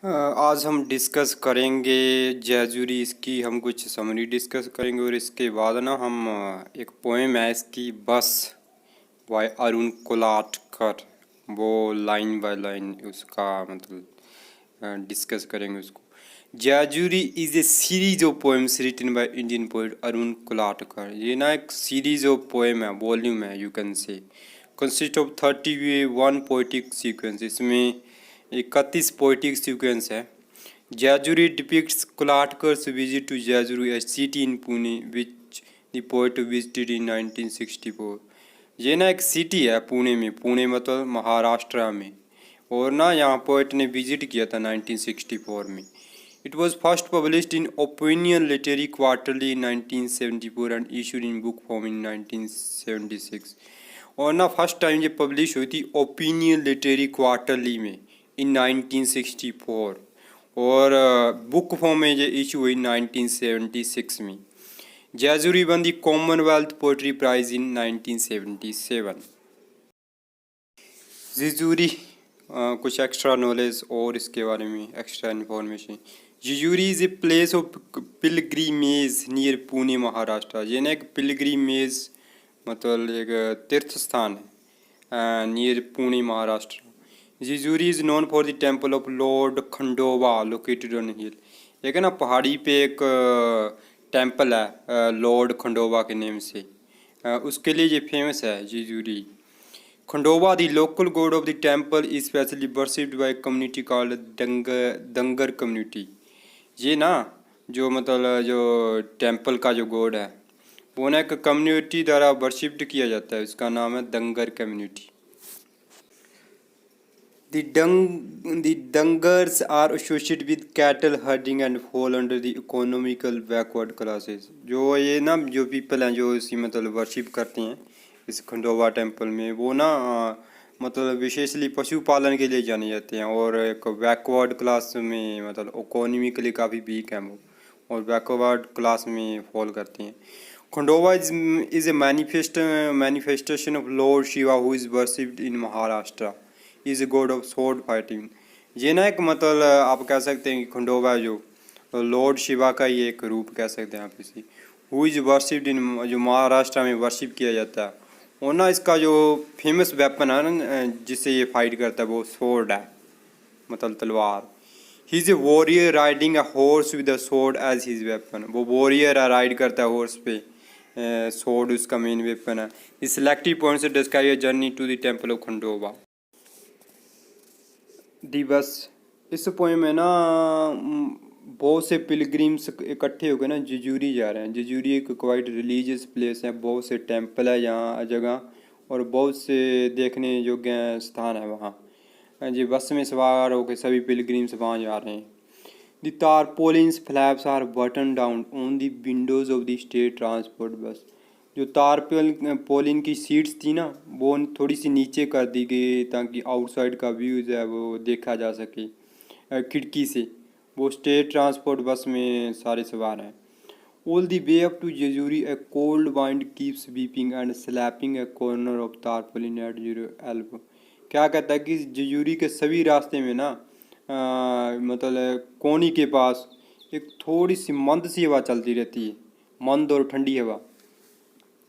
आज हम डिस्कस करेंगे जैजुरी, इसकी हम कुछ समरी डिस्कस करेंगे और इसके बाद ना हम एक पोएम है इसकी बस बाय अरुण कोलाटकर, वो लाइन बाय लाइन उसका मतलब डिस्कस करेंगे उसको। Jejuri is a series of poems written by Indian poet Arun Kolatkar. ये ना एक सीरीज ऑफ पोएम है, वॉल्यूम है you can say, consist of 31 poetic sequence. इसमें 31 पोएटिक सीक्वेंस है। Jejuri depicts Kolatkar's visit to Jejuri a city in Pune which the poet visited in 1964। ये ना एक सिटी है पुणे में, पुणे मतलब महाराष्ट्र में, और ना यहाँ पोएट ने विजिट किया था 1964 में। It was first published in opinion literary quarterly in 1974 and issued in book form in 1976। और ना फर्स्ट टाइम ये पब्लिश हुई थी ओपिनियन लिटरेरी क्वार्टरली में इन 1964, और बुक फॉर्म में ये इशू हुई 1976 में। Jejuri won the Commonwealth poetry prize in 1977। Jejuri कुछ एक्स्ट्रा नॉलेज और इसके बारे में extra information. Jejuri is a place of pilgrimage near Pune Maharashtra. ये ना एक पिलग्रीमेज मतलब एक तीर्थ स्थान है near Pune Maharashtra. Jejuri is known for the temple of lord Khandoba located on hill. एक है ना पहाड़ी पे एक टेम्पल है लॉर्ड खंडोबा के नेम से, उसके लिए ये फेमस है Jejuri. Khandoba the local god of the temple is specially worshipped by community called Dhangar community. ये ना जो मतलब जो टेम्पल का जो गॉड है वो ना एक कम्युनिटी द्वारा वर्शिप्ड किया जाता है, उसका नाम है दंगर community. The Dangars are associated with cattle herding and fall under the economical backward classes। जो ये ना जो पीपल हैं जो इसी मतलब वर्शिप करते हैं इस खंडोबा टेम्पल में, वो ना मतलब विशेषली पशुपालन के लिए जाने जाते हैं, और एक बैकवर्ड क्लास में मतलब इकोनॉमिकली काफ़ी वीक हैं वो, और बैकवर्ड क्लास में फॉल करते हैं। Khandoba is a manifestation of Lord Shiva who is worshipped in Maharashtra, is a god of sword fighting. ये ना एक मतलब आप कह सकते हैं कि खंडोबा जो लॉर्ड शिवा का ही एक रूप कह सकते हैं आप इसी, हु इज़ वर्शिप्ड इन जो महाराष्ट्र में वर्शिप किया जाता है। और ना इसका जो फेमस वेपन है ना जिससे ये फाइट करता है वो स्वॉर्ड है, मतलब तलवार। He is a warrior riding a horse with a sword as his weapon. वो वॉरियर है, राइड करता है हॉर्स पे, स्वॉर्ड उसका मेन वेपन है। इस सिलेक्टिव पॉइंट से describe a journey to the temple of Khandoba. दिवस, इस पोएम में ना बहुत से पिलग्रिम्स इकट्ठे होकर ना जेजुरी जा रहे हैं। जेजुरी एक क्वाइट रिलीजियस प्लेस है, बहुत से टेम्पल है यहाँ जगह, और बहुत से देखने योग्य स्थान है वहाँ। जी बस में सवार होकर सभी पिलग्रिम्स वहाँ जा रहे हैं। The tarpaulins flaps are button down on the windows of the state transport bus. जो तारपोलिन की सीट्स थी ना वो थोड़ी सी नीचे कर दी गई ताकि आउटसाइड का व्यू जो है वो देखा जा सके खिड़की से। वो स्टेट ट्रांसपोर्ट बस में सारे सवार हैं। All the way up to Jejuri a cold wind keeps whipping and slapping a corner of tarpaulin at zero elbow. क्या कहता है कि जेजुरी के सभी रास्ते में ना मतलब कोनी के पास एक थोड़ी सी मंद सी हवा चलती रहती है, मंद और ठंडी हवा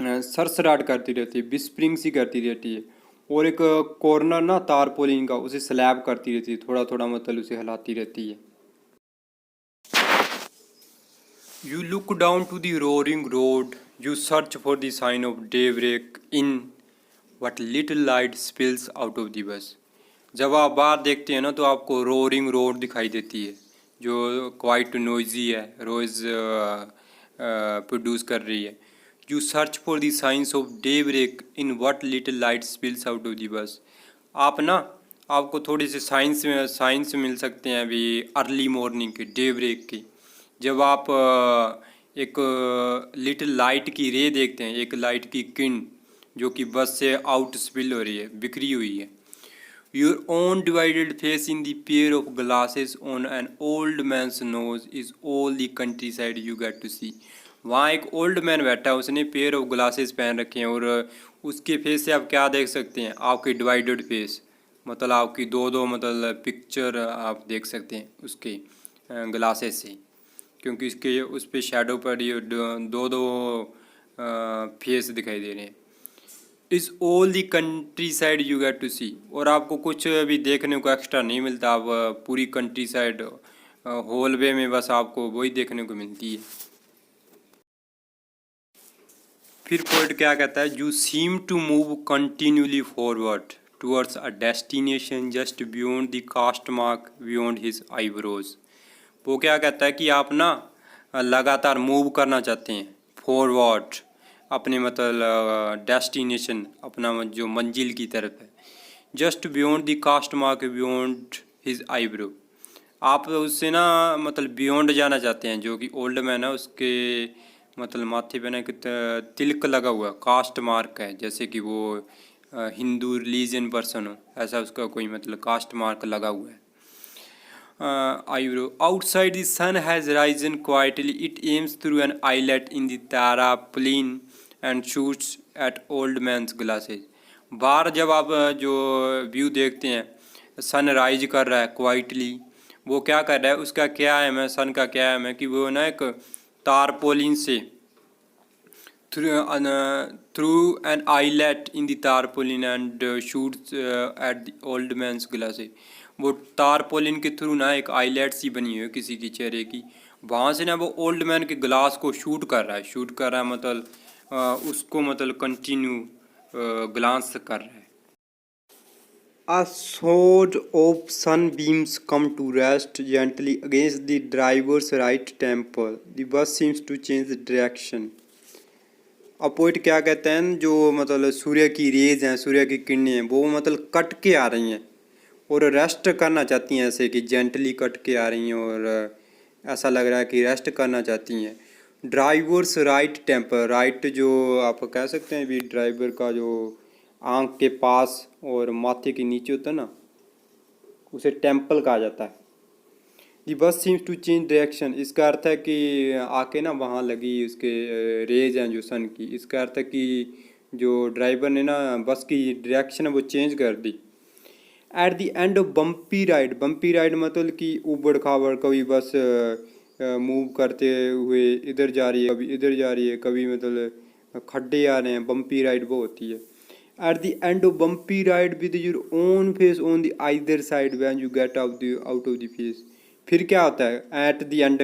सरसराट करती रहती है, विस्परिंग सी करती रहती है, और एक कॉर्नर ना तारपोलिन का उसे स्लैब करती रहती है, थोड़ा थोड़ा मतलब उसे हिलाती रहती है। You look down to the roaring road, you search for the sign of daybreak in what little light spills out of the bus. जब आप बाहर देखते हैं ना तो आपको रोरिंग रोड दिखाई देती है जो क्वाइट नोइजी है, रोज प्रोड्यूस कर रही है। You search for the signs of daybreak in what little light spills out of the bus. आप ना आपको थोड़ी सी साइंस मिल सकते हैं अभी अर्ली मॉर्निंग के, डे ब्रेक की, जब आप एक लिटिल लाइट की रे देखते हैं, एक लाइट की किरण जो कि बस से आउट स्पिल हो रही है, बिखरी हुई है। Your own divided face in the pair of glasses on an old man's nose is all the countryside you get to see। वहाँ एक ओल्ड मैन बैठा है, उसने पेयर ऑफ ग्लासेस पहन रखे हैं, और उसके फेस से आप क्या देख सकते हैं, आपके डिवाइडेड फेस मतलब आपकी दो दो मतलब पिक्चर आप देख सकते हैं उसके ग्लासेस से, क्योंकि इसके उस पे शेडो पर ये दो दो फेस दिखाई दे रहे हैं। Is all the countryside you get to see, और आपको कुछ भी देखने को एक्स्ट्रा नहीं मिलता, आप पूरी कंट्री साइड होल वे में बस आपको वही देखने को मिलती है। फिर पोइट क्या कहता है, you seem to move continuously forward towards a destination just beyond the caste mark beyond his eyebrows. वो क्या कहता है कि आप ना लगातार मूव करना चाहते हैं फॉरवर्ड, अपने मतलब डेस्टिनेशन, अपना जो मंजिल की तरफ है, just beyond the caste mark beyond his eyebrow. आप उससे ना मतलब बियॉन्ड जाना चाहते हैं, जो कि ओल्ड मैन है उसके मतलब माथे पे ना एक तिलक लगा हुआ कास्ट मार्क है, जैसे कि वो हिंदू रिलीजन पर्सन हो, ऐसा उसका कोई मतलब कास्ट मार्क लगा हुआ है। eyebrow. Outside the sun has risen quietly. It aims through an eyelet in the tarpaulin and shoots at old man's glasses. बाहर जब आप जो व्यू देखते हैं, सन राइज कर रहा है क्वाइटली, वो क्या कर रहा है, उसका क्या है, सन का क्या है कि वो ना एक तारपोलिन से through an eyelet in the tarpaulin and shoots at the old man's glasses. वो तारपोलिन के थ्रू ना एक आईलेट सी बनी हुई है किसी की चेहरे की, वहाँ से ना वो ओल्ड मैन के ग्लास को शूट कर रहा है मतलब उसको मतलब कंटिन्यू ग्लांस कर रहा है। A sword of sunbeams come to rest gently against the driver's right temple. The bus seems to change direction. अब पोइट क्या कहते हैं, जो मतलब सूर्य की रेज हैं, सूर्य की किरणें हैं, वो मतलब कट के आ रही हैं और रेस्ट करना चाहती हैं, ऐसे कि जेंटली कट के आ रही हैं और ऐसा लग रहा है कि रेस्ट करना चाहती हैं। ड्राइवर्स राइट टेम्पर, राइट जो आप कह सकते हैं भी ड्राइवर का जो आंख के पास और माथे के नीचे होता है ना, उसे टेम्पल कहा जाता है। दी बस सीम्स टू चेंज डायरेक्शन, इसका अर्थ है कि आके ना वहाँ लगी उसके रेज हैं जो सन की, इसका अर्थ है कि जो ड्राइवर ने ना बस की डायरेक्शन है वो चेंज कर दी। At the end of bumpy ride, bumpy ride मतलब कि ऊबड़ खाबड़, कभी बस मूव करते हुए इधर जा रही है, कभी इधर जा रही है, कभी मतलब खड्डे आ रहे हैं, बम्पी राइड वो होती है। Eight the end of bumpy ride with your own face on the either side when you get out of the face. फिर क्या होता है एट द एंड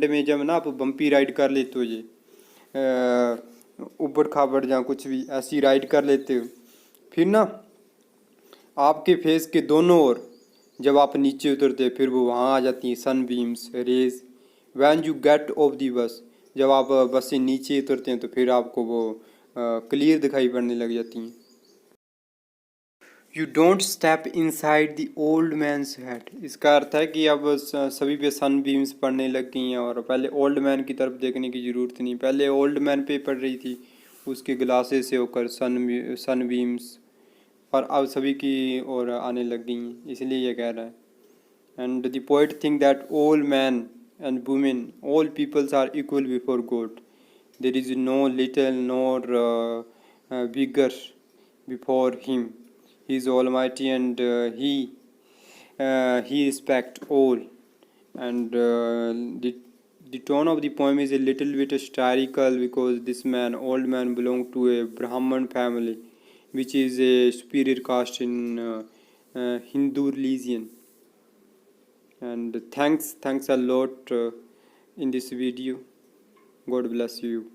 में जब ना आप बम्पी राइड कर लेते हो, ये ऊबड़ खाबड़ जहाँ कुछ भी ऐसी राइड कर लेते हो, फिर ना आपके फेस के दोनों ओर जब आप नीचे उतरते फिर वो वहाँ आ जाती हैं sun beams rays. When you get off the bus, जब आप बस से नीचे उतरते हैं तो फिर आपको वो क्लियर दिखाई पड़ने लग जाती हैं। You don't step inside the old man's head, इसका अर्थ है कि अब सभी पे सन बीम्स पड़ने लग गई हैं और पहले ओल्ड मैन की तरफ देखने की ज़रूरत नहीं, पहले ओल्ड मैन पे पड़ रही थी उसके ग्लासेस से होकर सन बीम्स, और अब सभी की ओर आने लग गई हैं, इसलिए ये कह रहा है। And the poet think that all man and women all peoples are equal before God, there is no little nor bigger before him, he is almighty and he respect all. And the tone of the poem is a little bit satirical because this man, old man, belonged to a Brahman family, which is a superior caste in Hindu religion. And thanks a lot in this video. God bless you.